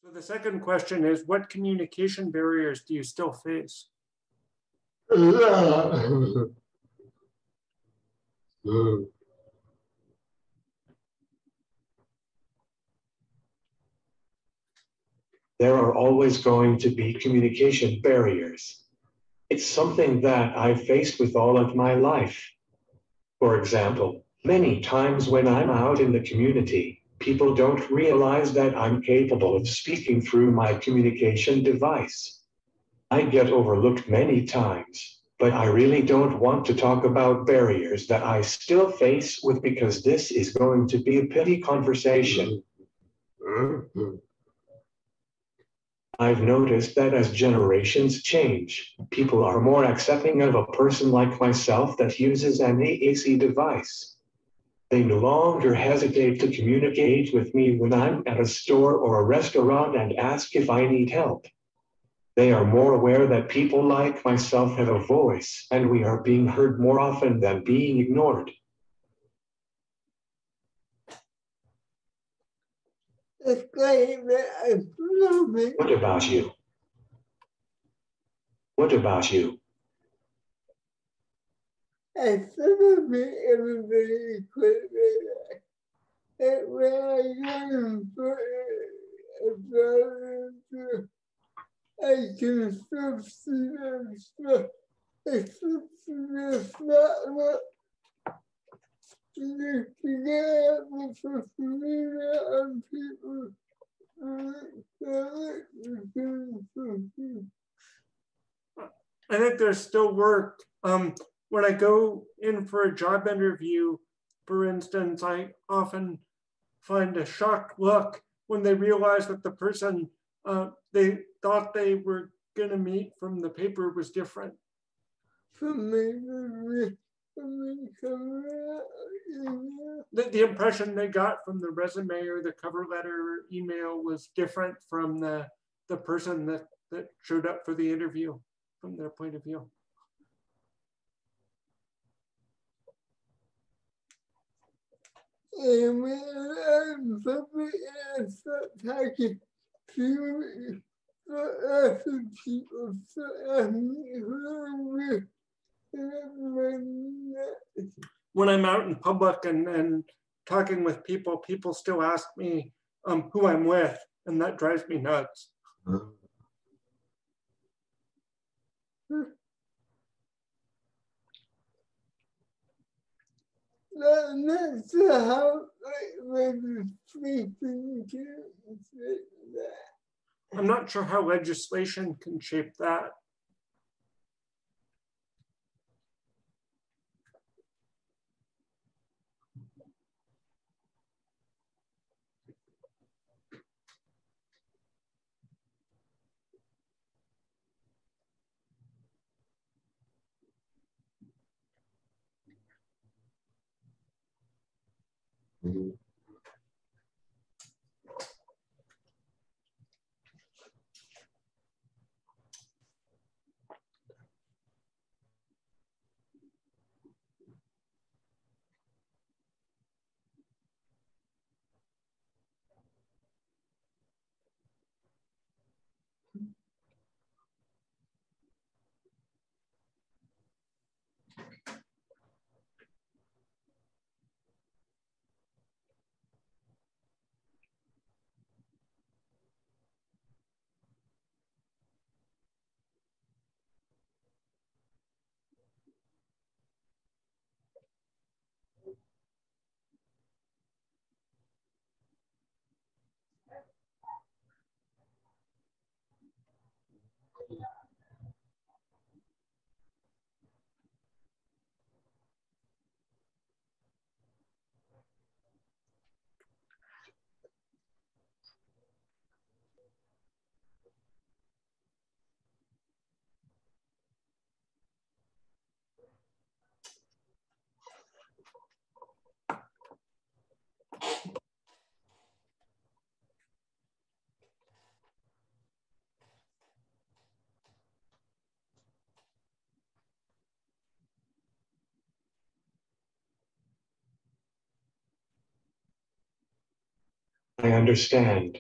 So the second question is, what communication barriers do you still face? There are always going to be communication barriers. It's something that I've faced with all of my life. For example, many times when I'm out in the community, people don't realize that I'm capable of speaking through my communication device. I get overlooked many times, but I really don't want to talk about barriers that I still face with because this is going to be a petty conversation. I've noticed that as generations change, people are more accepting of a person like myself that uses an AAC device. They no longer hesitate to communicate with me when I'm at a store or a restaurant and ask if I need help. They are more aware that people like myself have a voice and we are being heard more often than being ignored. What about you? What about you? I celebrate everybody quite and when I go for I can still see them stuff. I still see them stuff. You can get out the social media and people. I think there's still work. When I go in for a job interview, for instance, I often find a shocked look when they realize that the person they thought they were going to meet from the paper was different. The impression they got from the resume or the cover letter or email was different from the person that showed up for the interview from their point of view. And when I'm talking to asking people to ask me who when I'm out in public and talking with people, people still ask me who I'm with, and that drives me nuts. That's how legislation can shape that. I'm not sure how legislation can shape that. I understand.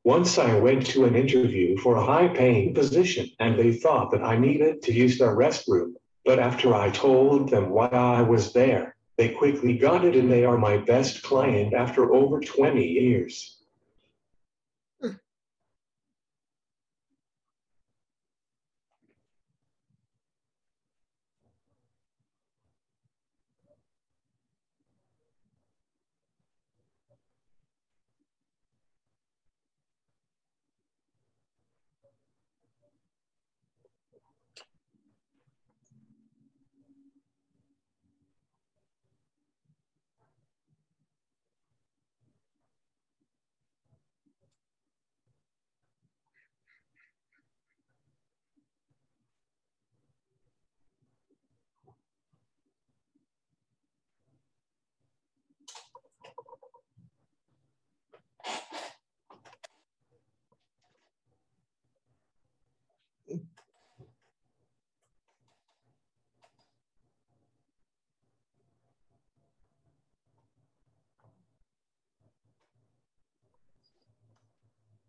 Once I went to an interview for a high-paying position, and they thought that I needed to use their restroom. But after I told them why I was there, they quickly got it, and they are my best client after over 20 years.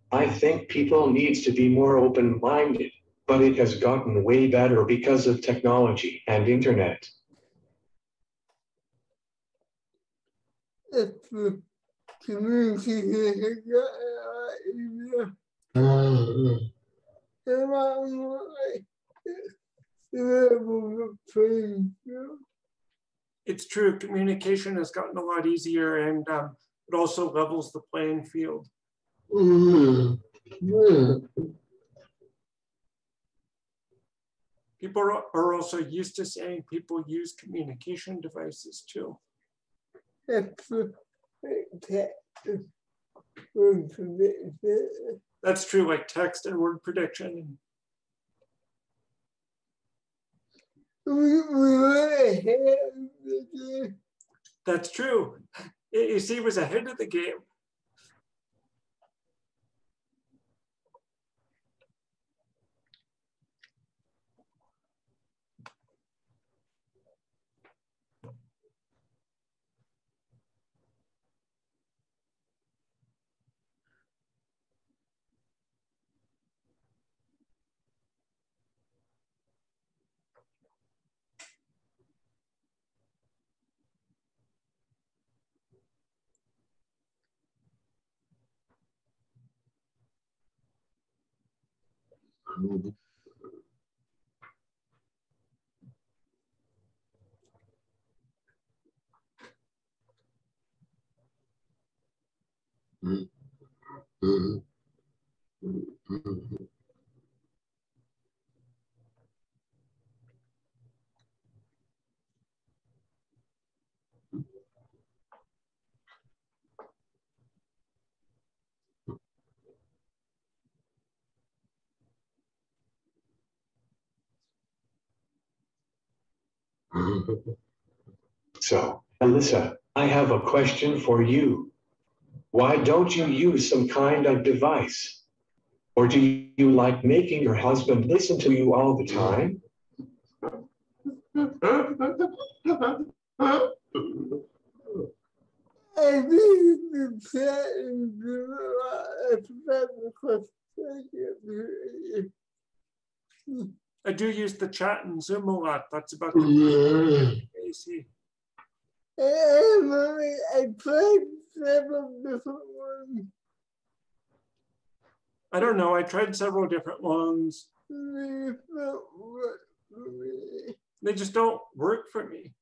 I think people needs to be more open-minded, but it has gotten way better because of technology and internet. If the communication has gotten a lot easier, and a lot more like level playing field. It's true, communication has gotten a lot easier, and it also levels the playing field. People are also used to saying people use communication devices too. That's true, like text and word prediction. That's true. AAC was ahead of the game. So, Alyssa, I have a question for you. Why don't you use some kind of device? Or do you like making your husband listen to you all the time? I think the chat is the question. I do use the chat in Zoom a lot. That's about the AC. I tried several different ones. I don't know. I tried several different ones. They don't work for me. They just don't work for me.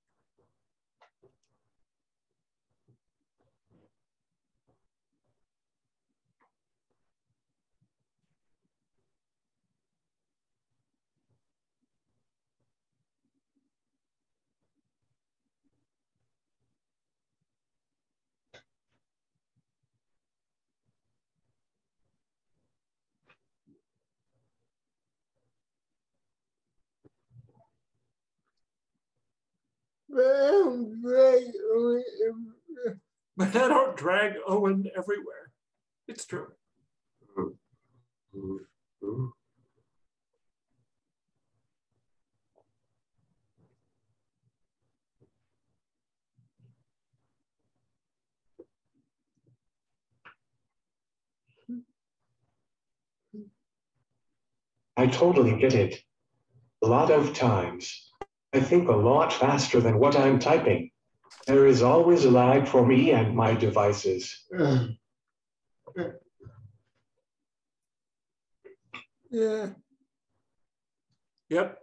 But I don't drag Owen everywhere. It's true. I totally get it. A lot of times, I think a lot faster than what I'm typing. There is always a lag for me and my devices. Yeah. Yep.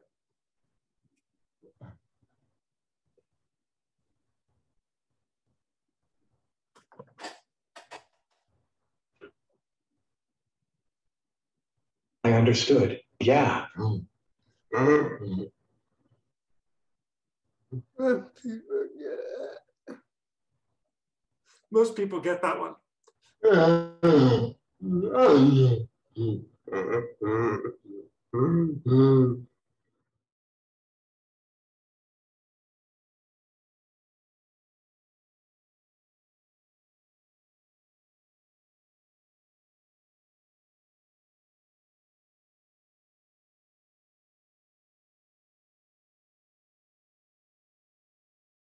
I understood. Yeah. Most people get that one.